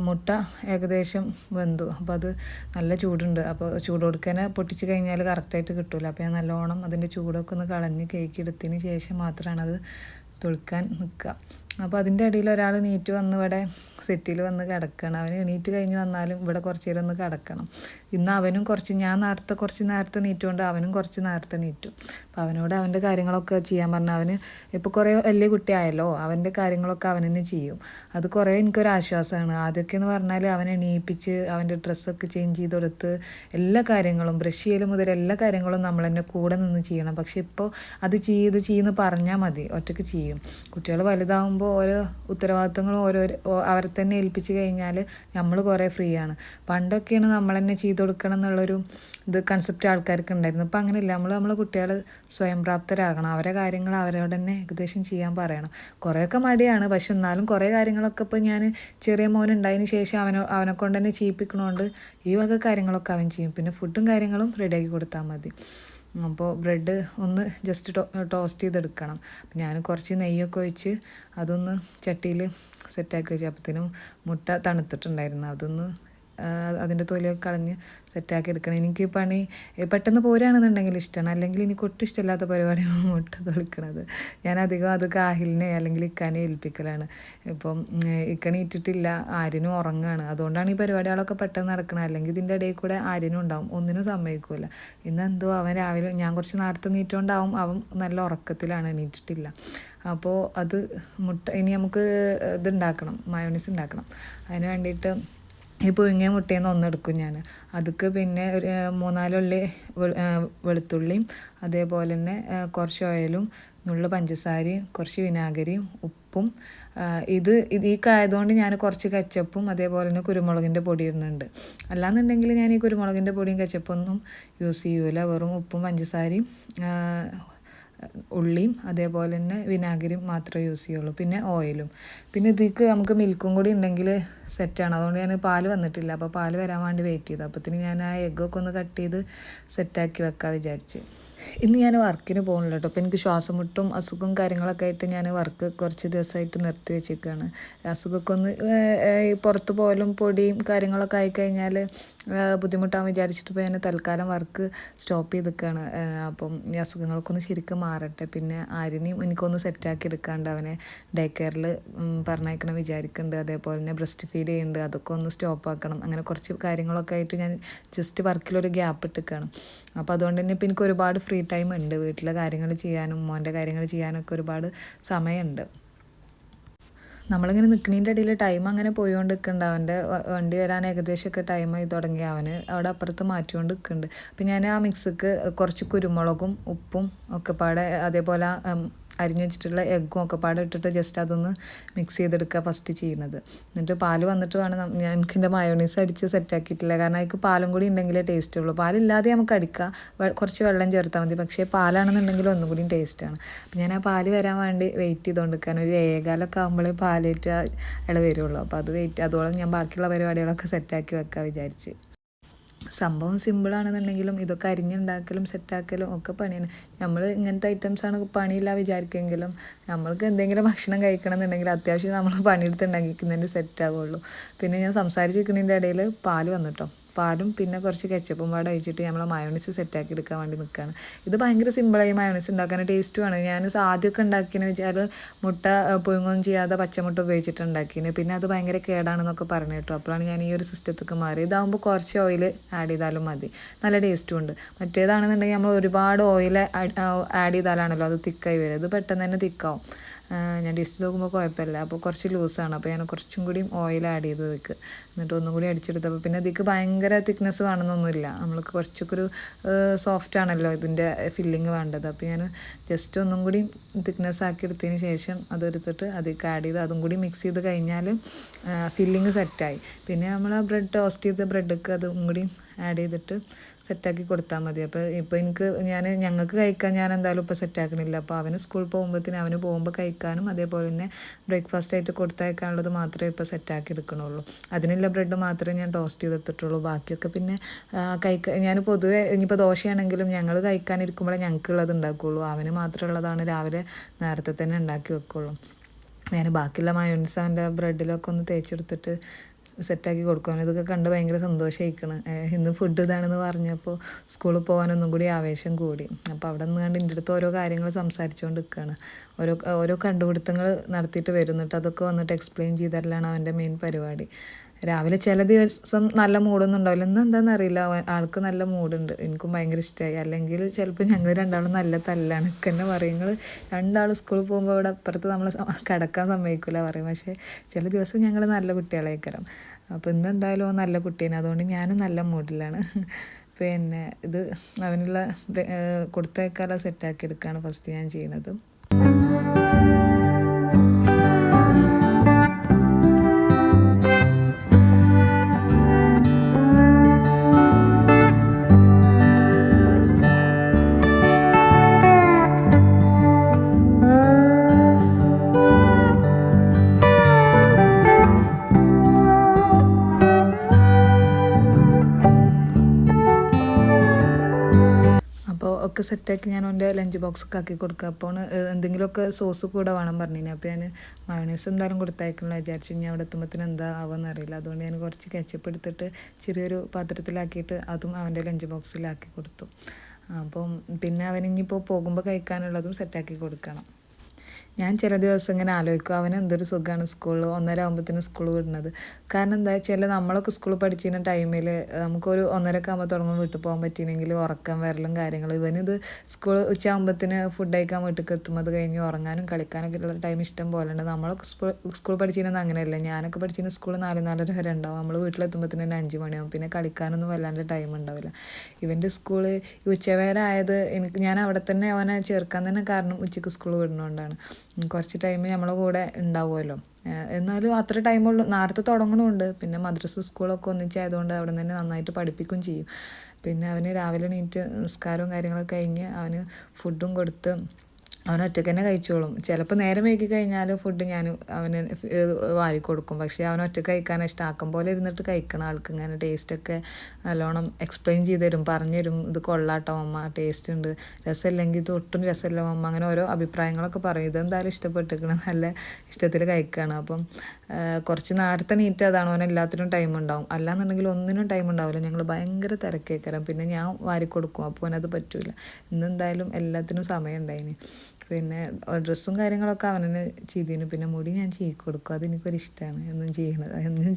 മുട്ട ഏകദേശം വെന്തു. അപ്പോൾ അത് നല്ല ചൂടുണ്ട്. അപ്പോൾ ചൂട് കൊടുക്കാനെ പൊട്ടിച്ച് കഴിഞ്ഞാൽ കറക്റ്റായിട്ട് കിട്ടില്ല. അപ്പോൾ ഞാൻ നല്ലോണം അതിൻ്റെ ചൂടൊക്കെ ഒന്ന് കളഞ്ഞ് കേക്ക് എടുത്തതിന് ശേഷം മാത്രമാണ് അത് തൊളിക്കാൻ നിൽക്കുക. അപ്പോൾ അതിൻ്റെ ഇടയിൽ ഒരാൾ എണീറ്റ് വന്ന് ഇവിടെ സെറ്റിൽ വന്ന് കിടക്കണം. അവന് എണീറ്റ് കഴിഞ്ഞ് വന്നാലും ഇവിടെ കുറച്ച് നേരം ഒന്ന് കിടക്കണം. ഇന്ന് അവനും ഞാൻ കുറച്ച് നേരത്തെ എണീറ്റുകൊണ്ട് അവനും കുറച്ച് നേരത്തെ എണീറ്റു. അപ്പോൾ അവനോട് അവൻ്റെ കാര്യങ്ങളൊക്കെ ചെയ്യാൻ പറഞ്ഞാൽ അവന് ഇപ്പോൾ കുറേ വലിയ കുട്ടിയായല്ലോ, അവൻ്റെ കാര്യങ്ങളൊക്കെ അവൻ തന്നെ ചെയ്യും. അത് കുറേ എനിക്കൊരാശ്വാസമാണ്. ആദ്യമൊക്കെ എന്ന് പറഞ്ഞാൽ അവനെ എണീപ്പിച്ച് അവൻ്റെ ഡ്രസ്സൊക്കെ ചേഞ്ച് ചെയ്ത് കൊടുത്ത് എല്ലാ കാര്യങ്ങളും ബ്രഷ് ചെയ്യൽ മുതൽ എല്ലാ കാര്യങ്ങളും നമ്മൾ തന്നെ കൂടെ നിന്ന് ചെയ്യണം. പക്ഷെ ഇപ്പോൾ അത് ചെയ്യുന്നു പറഞ്ഞാൽ മതി, ഒറ്റയ്ക്ക് ചെയ്യും. കുട്ടികൾ വലുതാകുമ്പോൾ ആകുമ്പോൾ ഓരോ ഉത്തരവാദിത്തങ്ങളും അവരെ തന്നെ ഏൽപ്പിച്ച് കഴിഞ്ഞാൽ നമ്മൾ കുറേ ഫ്രീ ആണ്. പണ്ടൊക്കെയാണ് നമ്മൾ തന്നെ ചെയ്ത് കൊടുക്കണം എന്നുള്ളൊരു കൺസെപ്റ്റ് ആൾക്കാർക്ക് ഉണ്ടായിരുന്നു. ഇപ്പം അങ്ങനെയില്ല. നമ്മളെ കുട്ടികൾ സ്വയം പ്രാപ്തരാകണം. അവരെ കാര്യങ്ങൾ അവരോട് തന്നെ ഏകദേശം ചെയ്യാൻ പറയണം. കുറേയൊക്കെ മടിയാണ്, പക്ഷെ എന്നാലും കുറേ കാര്യങ്ങളൊക്കെ ഇപ്പോൾ ഞാൻ ചെറിയ മോനുണ്ടായതിന് ശേഷം അവനെ കൊണ്ട് തന്നെ ചെയ്യിപ്പിക്കണോണ്ട് ഈ വക കാര്യങ്ങളൊക്കെ അവൻ ചെയ്യും. പിന്നെ ഫുഡും കാര്യങ്ങളും റെഡിയാക്കി കൊടുത്താൽ മതി. അപ്പോൾ ബ്രെഡ് ഒന്ന് ജസ്റ്റ് ടോസ്റ്റ് ചെയ്തെടുക്കണം. ഞാൻ കുറച്ച് നെയ്യൊക്കെ ഒഴിച്ച് അതൊന്ന് ചട്ടിയിൽ സെറ്റാക്കി വെച്ചു. അപ്പോഴത്തേനും മുട്ട തണുത്തിട്ടുണ്ടായിരുന്നു. അതൊന്ന് അതിൻ്റെ തൊലിയൊക്കെ കളഞ്ഞ് സെറ്റാക്കി എടുക്കണം. എനിക്ക് പണി പെട്ടെന്ന് പോരുകയാണെന്നുണ്ടെങ്കിൽ ഇഷ്ടമാണ്, അല്ലെങ്കിൽ എനിക്ക് ഒട്ടും ഇഷ്ടമില്ലാത്ത പരിപാടിയാണ് മുട്ട തൊളിക്കണത്. ഞാൻ അധികം അത് കാഹിലിനെ അല്ലെങ്കിൽ ഇക്കാനെ ഏൽപ്പിക്കലാണ്. ഇപ്പം ഇക്കണി ഇട്ടിട്ടില്ല, ആര്യനും ഉറങ്ങുകയാണ്. അതുകൊണ്ടാണ് ഈ പരിപാടികളൊക്കെ പെട്ടെന്ന് നടക്കുന്നത്. അല്ലെങ്കിൽ ഇതിൻ്റെ ഇടയിൽ കൂടെ ആര്യനും ഉണ്ടാവും, ഒന്നിനും സമ്മതിക്കില്ല. ഇന്നെന്തോ അവൻ രാവിലെ ഞാൻ കുറച്ച് നേരത്തെ നീറ്റുകൊണ്ടാവും അവൻ നല്ല ഉറക്കത്തിലാണ്, എണീറ്റിട്ടില്ല. അപ്പോൾ അത് ഇനി നമുക്ക് ഇതുണ്ടാക്കണം, മയോണീസ് ഉണ്ടാക്കണം. അതിന് വേണ്ടിയിട്ട് ഈ പുഴുങ്ങിയ മുട്ടയിൽ നിന്ന് ഒന്നെടുക്കും ഞാൻ. അതൊക്കെ പിന്നെ ഒരു 3-4 ഉള്ളി വെളുത്തുള്ളിയും അതേപോലെ തന്നെ കുറച്ച് ഓയിലും നുള്ളു പഞ്ചസാരയും കുറച്ച് വിനാഗിരിയും ഉപ്പും ഈ കായതുകൊണ്ട് ഞാൻ കുറച്ച് കച്ചപ്പും അതേപോലെ തന്നെ കുരുമുളകിൻ്റെ പൊടി ഇടുന്നുണ്ട്. അല്ലാന്നുണ്ടെങ്കിൽ ഞാൻ ഈ കുരുമുളകിൻ്റെ പൊടിയും കച്ചപ്പൊന്നും യൂസ് ചെയ്യൂല. വെറും ഉപ്പും പഞ്ചസാരയും ഉള്ളിയും അതേപോലെ തന്നെ വിനാഗിരിയും മാത്രമേ യൂസ് ചെയ്യുള്ളൂ. പിന്നെ ഓയിലും. പിന്നെ ഇതിക്ക് നമുക്ക് മിൽക്കും കൂടി ഉണ്ടെങ്കിൽ സെറ്റാണ്. അതുകൊണ്ട് ഞാൻ പാല് വന്നിട്ടില്ല, അപ്പോൾ പാല് വരാൻ വേണ്ടി വെയിറ്റ് ചെയ്തു. അപ്പോഴത്തേന് ഞാൻ ആ എഗ്ഗൊക്കെ ഒന്ന് കട്ട് ചെയ്ത് സെറ്റാക്കി വെക്കാൻ വിചാരിച്ച്. ഇന്ന് ഞാൻ വർക്കിന് പോകുന്നില്ല കേട്ടോ. അപ്പോൾ എനിക്ക് ശ്വാസം മുട്ടും അസുഖവും കാര്യങ്ങളൊക്കെ ആയിട്ട് ഞാൻ വർക്ക് കുറച്ച് ദിവസമായിട്ട് നിർത്തി വെച്ചിരിക്കുകയാണ്. അസുഖമൊക്കെ ഒന്ന് പുറത്ത് പോലും പൊടിയും കാര്യങ്ങളൊക്കെ ആയിക്കഴിഞ്ഞാൽ ബുദ്ധിമുട്ടാകും വിചാരിച്ചിട്ട് ഇപ്പോൾ ഞാൻ തൽക്കാലം വർക്ക് സ്റ്റോപ്പ് ചെയ്തിരിക്കുകയാണ്. അപ്പം ഈ അസുഖങ്ങളൊക്കെ ഒന്ന് ശരിക്കും മാറട്ടെ. പിന്നെ ആര്യനെയും എനിക്കൊന്ന് സെറ്റാക്കി എടുക്കാണ്ട് അവനെ ഡേ കെയറിൽ പറഞ്ഞയക്കണം വിചാരിക്കുന്നുണ്ട്. അതേപോലെ തന്നെ ബ്രസ്റ്റ് ഫീഡ് ചെയ്യുന്നുണ്ട്, അതൊക്കെ ഒന്ന് സ്റ്റോപ്പ് ആക്കണം. അങ്ങനെ കുറച്ച് കാര്യങ്ങളൊക്കെ ആയിട്ട് ഞാൻ ജസ്റ്റ് വർക്കിലൊരു ഗ്യാപ്പ് ഇട്ടിരിക്കുകയാണ്. അപ്പോൾ അതുകൊണ്ട് തന്നെ ഇപ്പോൾ എനിക്ക് ഒരുപാട് ഫ്രീ ടൈം ഉണ്ട്. വീട്ടിലെ കാര്യങ്ങൾ ചെയ്യാനും മോൻ്റെ കാര്യങ്ങൾ ചെയ്യാനൊക്കെ ഒരുപാട് സമയമുണ്ട്. നമ്മളിങ്ങനെ നിൽക്കുന്നതിൻ്റെ ഇടയിൽ ടൈം അങ്ങനെ പോയിക്കൊണ്ട് നിൽക്കുന്നുണ്ട്. അവൻ്റെ വണ്ടി വരാൻ ഏകദേശമൊക്കെ ടൈമായി തുടങ്ങി. അവന് അവിടെ അപ്പുറത്ത് മാറ്റിക്കൊണ്ട് നിൽക്കുന്നുണ്ട്. അപ്പം ഞാൻ ആ മിക്സിക്ക് കുറച്ച് കുരുമുളകും ഉപ്പും ഒക്കെ പാടെ അതേപോലെ അരിഞ്ഞു വെച്ചിട്ടുള്ള എഗ്ഗും ഒക്കെ പാടെ ഇട്ടിട്ട് ജസ്റ്റ് അതൊന്ന് മിക്സ് ചെയ്തെടുക്കുക ഫസ്റ്റ് ചെയ്യുന്നത്. എന്നിട്ട് പാല് വന്നിട്ട് വേണം എനിക്ക് എൻ്റെ മയോണീസ് അടിച്ച് സെറ്റാക്കിയിട്ടില്ല. കാരണം അതിക്ക് പാലും കൂടി ഉണ്ടെങ്കിലേ ടേസ്റ്റ് ഉള്ളൂ. പാലില്ലാതെ നമുക്ക് അടിക്കാം, കുറച്ച് വെള്ളം ചേർത്താൽ മതി. പക്ഷേ പാലാണെന്നുണ്ടെങ്കിൽ ഒന്നും കൂടി ടേസ്റ്റാണ്. അപ്പം ഞാൻ ആ പാല് വരാൻ വേണ്ടി വെയിറ്റ് ചെയ്തുകൊണ്ടിരിക്കാൻ. ഒരു 7:15 ആകുമ്പോഴേ പാലേറ്റ് ഇള വരുള്ളൂ. അപ്പോൾ അതോളം ഞാൻ ബാക്കിയുള്ള പരിപാടികളൊക്കെ സെറ്റാക്കി വെക്കാൻ വിചാരിച്ച്. സംഭവം സിമ്പിളാണെന്നുണ്ടെങ്കിലും ഇതൊക്കെ അരിഞ്ഞുണ്ടാക്കലും സെറ്റാക്കലും ഒക്കെ പണിയാണ്. നമ്മൾ ഇങ്ങനത്തെ ഐറ്റംസാണ് പണിയില്ല വിചാരിക്കുമെങ്കിലും നമ്മൾക്ക് എന്തെങ്കിലും ഭക്ഷണം കഴിക്കണം എന്നുണ്ടെങ്കിൽ അത്യാവശ്യം നമ്മൾ പണിയെടുത്ത് ഉണ്ടാക്കിക്കുന്നതിൻ്റെ സെറ്റാവുള്ളൂ. പിന്നെ ഞാൻ സംസാരിച്ചിരിക്കുന്നതിൻ്റെ ഇടയിൽ പാല് വന്നിട്ടോ. പാലും പിന്നെ കുറച്ച് കെച്ചപ്പും പാടെ ഒഴിച്ചിട്ട് നമ്മൾ മയോണീസ് സെറ്റാക്കി എടുക്കാൻ വേണ്ടി നിൽക്കുകയാണ്. ഇത് ഭയങ്കര സിമ്പിളായി മയോണീസ് ഉണ്ടാക്കാൻ, ടേസ്റ്റുമാണ്. ഞാൻ ആദ്യമൊക്കെ ഉണ്ടാക്കിയെന്ന് വെച്ചാൽ മുട്ട പുഴുങ്ങുകയും ചെയ്യാതെ പച്ചമുട്ട ഉപയോഗിച്ചിട്ട് ഉണ്ടാക്കിന്. പിന്നെ അത് ഭയങ്കര കേടാണെന്നൊക്കെ പറഞ്ഞു കേട്ടോ. അപ്പോഴാണ് ഞാൻ ഈ ഒരു സിസ്റ്റത്തേക്ക് മാറി. ഇതാകുമ്പോൾ കുറച്ച് ഓയിൽ ആഡ് ചെയ്താലും മതി, നല്ല ടേസ്റ്റും ഉണ്ട്. മറ്റേതാണെന്നുണ്ടെങ്കിൽ നമ്മൾ ഒരുപാട് ഓയിൽ ആഡ് ചെയ്താലാണല്ലോ അത് തിക്കായി വരും. ഇത് പെട്ടെന്ന് തന്നെ തിക്കാവും. ഞാൻ ടേസ്റ്റ് നോക്കുമ്പോൾ കുഴപ്പമില്ല. അപ്പോൾ കുറച്ച് ലൂസാണ്. അപ്പോൾ ഞാൻ കുറച്ചും കൂടി ഓയിൽ ആഡ് ചെയ്തു ഇതിക്ക്. എന്നിട്ട് ഒന്നും കൂടി അടിച്ചെടുത്തപ്പോൾ പിന്നെ ഇതിക്ക് ഭയങ്കര തിക്നെസ് വേണമെന്നൊന്നുമില്ല. നമ്മൾക്ക് കുറച്ചൊക്കെ ഒരു സോഫ്റ്റ് ആണല്ലോ ഇതിൻ്റെ ഫില്ലിങ് വേണ്ടത്. അപ്പോൾ ഞാൻ ജസ്റ്റ് ഒന്നും കൂടി തിക്നെസ് ആക്കി എടുത്തതിന് ശേഷം അതെടുത്തിട്ട് അതിലേക്ക് ആഡ് ചെയ്ത് അതും കൂടി മിക്സ് ചെയ്ത് കഴിഞ്ഞാൽ ഫില്ലിങ് സെറ്റായി. പിന്നെ നമ്മൾ ആ ബ്രെഡ് ടോസ്റ്റ് ചെയ്ത ബ്രെഡൊക്കെ അതും കൂടി ആഡ് ചെയ്തിട്ട് സെറ്റാക്കി കൊടുത്താൽ മതി. ഇപ്പോൾ ഞങ്ങൾക്ക് കഴിക്കാൻ ഞാൻ എന്തായാലും ഇപ്പോൾ സെറ്റാക്കണില്ല. അപ്പോൾ അവന് സ്കൂളിൽ പോകുമ്പോഴത്തേന് അവന് പോകുമ്പോൾ കഴിക്കാനും അതേപോലെ തന്നെ ബ്രേക്ക്ഫാസ്റ്റ് ആയിട്ട് കൊടുത്തയക്കാനുള്ളത് മാത്രമേ ഇപ്പോൾ സെറ്റാക്കി എടുക്കണുള്ളൂ. അതിനുള്ള ബ്രെഡ് മാത്രമേ ഞാൻ ടോസ്റ്റ് ചെയ്തെടുത്തിട്ടുള്ളൂ. ബാക്കിയൊക്കെ പിന്നെ ഞാൻ പൊതുവേ ഇനിയിപ്പോൾ ദോശയാണെങ്കിലും ഞങ്ങൾ കഴിക്കാനിരിക്കുമ്പോഴേ ഞങ്ങൾക്കുള്ളത് ഉണ്ടാക്കുകയുള്ളൂ. അവന് മാത്രമുള്ളതാണ് രാവിലെ നേരത്തെ തന്നെ ഉണ്ടാക്കി വെക്കുള്ളൂ. ഞാൻ ബാക്കിയുള്ള മയോണീസ് അവൻ്റെ ബ്രെഡിലൊക്കെ ഒന്ന് തേച്ചെടുത്തിട്ട് സെറ്റാക്കി കൊടുക്കുകയാണ്. ഇതൊക്കെ കണ്ട് ഭയങ്കര സന്തോഷമായിക്കണം. ഇന്ന് ഫുഡ് ഇതാണെന്ന് പറഞ്ഞപ്പോൾ സ്കൂളിൽ പോകാനൊന്നും കൂടി ആവേശം കൂടി. അപ്പോൾ അവിടെ നിന്ന് കണ്ട് എൻ്റെ അടുത്ത് ഓരോ കാര്യങ്ങൾ സംസാരിച്ചുകൊണ്ട് നിൽക്കുകയാണ്. ഓരോ കണ്ടുപിടുത്തങ്ങൾ നടത്തിയിട്ട് വരുന്നിട്ട് അതൊക്കെ വന്നിട്ട് എക്സ്പ്ലെയിൻ ചെയ്തരലാണ് അവൻ്റെ മെയിൻ പരിപാടി. രാവിലെ ചില ദിവസം നല്ല മൂഡൊന്നും ഉണ്ടാവില്ല. ഇന്ന് എന്താണെന്ന് അറിയില്ല, ആൾക്ക് നല്ല മൂഡുണ്ട്. എനിക്കും ഭയങ്കര ഇഷ്ടമായി. അല്ലെങ്കിൽ ചിലപ്പോൾ ഞങ്ങൾ രണ്ടാളും നല്ല തല്ലാണ്. എനിക്ക് തന്നെ പറയും, നിങ്ങൾ രണ്ടാൾ സ്കൂളിൽ പോകുമ്പോൾ ഇവിടെ അപ്പുറത്ത് നമ്മൾ കിടക്കാൻ സമ്മതിക്കില്ല പറയും. പക്ഷേ ചില ദിവസം ഞങ്ങൾ നല്ല കുട്ടികളേക്കരം. അപ്പോൾ ഇന്ന് എന്തായാലും നല്ല കുട്ടീനെ, അതുകൊണ്ട് ഞാനും നല്ല മൂഡിലാണ്. പിന്നെ ഇത് അവനുള്ള കൊടുത്തേക്കാല സെറ്റാക്കി എടുക്കുകയാണ് ഫസ്റ്റ് ഞാൻ ചെയ്യുന്നത്. ഒക്കെ സെറ്റാക്കി ഞാൻ അവൻ്റെ ലഞ്ച് ബോക്സൊക്കെ ആക്കി കൊടുക്കുക. അപ്പോൾ എന്തെങ്കിലുമൊക്കെ സോസ് കൂടെ വേണം പറഞ്ഞിന്. അപ്പോൾ ഞാൻ മയോണൈസ് എന്തായാലും കൊടുത്തയക്കണമെന്ന് വിചാരിച്ചു. ഇനി അവിടെ എത്തുമ്പോഴത്തേന് എന്താ ആവുമെന്ന് അറിയില്ല. അതുകൊണ്ട് ഞാൻ കുറച്ച് കെച്ചപ്പ് എടുത്തിട്ട് ചെറിയൊരു പാത്രത്തിലാക്കിയിട്ട് അതും അവൻ്റെ ലഞ്ച് ബോക്സിലാക്കി കൊടുത്തു. അപ്പം പിന്നെ അവനിപ്പോൾ പോകുമ്പോൾ കഴിക്കാനുള്ളതും സെറ്റാക്കി കൊടുക്കണം. ഞാൻ ചില ദിവസം ഇങ്ങനെ ആലോചിക്കും അവന് എന്തൊരു സുഖമാണ് സ്കൂളിൽ 1:30 ആകുമ്പോഴത്തേനും സ്കൂൾ വിടുന്നത്. കാരണം എന്താ വെച്ചാൽ നമ്മളൊക്കെ സ്കൂളിൽ പഠിച്ചിരുന്ന ടൈമിൽ നമുക്കൊരു 1:30 ആകുമ്പോൾ തുടങ്ങുമ്പോൾ വീട്ടിൽ പോകാൻ പറ്റിയില്ലെങ്കിൽ ഉറക്കം വരലും കാര്യങ്ങൾ. ഇവനിത് സ്കൂൾ ഉച്ചയാകുമ്പോഴത്തേന് ഫുഡ് കഴിക്കാൻ വീട്ടിൽ എത്തുമ്പോൾ അത് കഴിഞ്ഞ് ഉറങ്ങാനും കളിക്കാനൊക്കെ ഉള്ള ടൈം ഇഷ്ടം പോലെ ഉണ്ട്. നമ്മളൊക്കെ സ്കൂൾ പഠിച്ചിരുന്നത് അങ്ങനെയല്ല. ഞാനൊക്കെ പഠിച്ചിരുന്ന സ്കൂൾ 4-4:30 വരെ ഉണ്ടാവും. നമ്മൾ വീട്ടിലെത്തുമ്പോഴത്തേന് തന്നെ 5 മണിയാവും. പിന്നെ കളിക്കാനൊന്നും വല്ലാണ്ട് ടൈം ഉണ്ടാവില്ല. ഇവൻ്റെ സ്കൂള് ഉച്ചവരെ ആയത് ഞാൻ അവിടെ തന്നെ അവനെ ചേർക്കാൻ തന്നെ കാരണം ഉച്ചയ്ക്ക് സ്കൂൾ വിടുന്നതുകൊണ്ടാണ്. കുറച്ച് ടൈം നമ്മളെ കൂടെ ഉണ്ടാവുമല്ലോ. എന്നാലും അത്ര ടൈമുള്ളൂ. നേരത്തെ തുടങ്ങണമുണ്ട്. പിന്നെ മദ്രസ സ്കൂളൊക്കെ ഒന്നിച്ചായതുകൊണ്ട് അവിടെ നിന്ന് തന്നെ നന്നായിട്ട് പഠിപ്പിക്കുകയും ചെയ്യും. പിന്നെ അവന് രാവിലെ എണീറ്റ് നിസ്കാരവും കാര്യങ്ങളൊക്കെ കഴിഞ്ഞ് അവന് ഫുഡും കൊടുത്ത് അവൻ ഒറ്റയ്ക്ക് തന്നെ കഴിച്ചോളും. ചിലപ്പോൾ നേരം വൈകി കഴിഞ്ഞാൽ ഫുഡ് ഞാൻ അവന് വാരി കൊടുക്കും. പക്ഷേ അവൻ ഒറ്റയ്ക്ക് കഴിക്കാനാണ് ഇഷ്ടം. ആക്കം പോലെ ഇരുന്നിട്ട് കഴിക്കണം. ആൾക്ക് ഇങ്ങനെ ടേസ്റ്റൊക്കെ നല്ലോണം എക്സ്പ്ലെയിൻ ചെയ്ത് തരും, പറഞ്ഞു തരും. ഇത് കൊള്ളാട്ടോ അമ്മ, ടേസ്റ്റ് ഉണ്ട്, രസമില്ലെങ്കിൽ ഇത് ഒട്ടും രസമില്ല അമ്മ, അങ്ങനെ ഓരോ അഭിപ്രായങ്ങളൊക്കെ പറയും. ഇതെന്തായാലും ഇഷ്ടപ്പെട്ടിരിക്കണം, നല്ല ഇഷ്ടത്തിൽ കഴിക്കുകയാണ്. അപ്പം കുറച്ച് നേരത്തെ നീറ്റ് അതാണ്. അവൻ എല്ലാത്തിനും ടൈം ഉണ്ടാവും. അല്ലാന്നുണ്ടെങ്കിൽ ഒന്നിനും ടൈം ഉണ്ടാവില്ല. ഞങ്ങൾ ഭയങ്കര തിരക്കേക്കരം. പിന്നെ ഞാൻ വാരി കൊടുക്കും. അപ്പോൾ അവനത് പറ്റില്ല. ഇന്നെന്തായാലും എല്ലാത്തിനും സമയം ഉണ്ടായിന്. പിന്നെ ഡ്രസ്സും കാര്യങ്ങളൊക്കെ അവനെ ചെയ്തിന്. പിന്നെ മുടി ഞാൻ ചീകി കൊടുക്കും. അതെനിക്കൊരിഷ്ടമാണ് എന്നും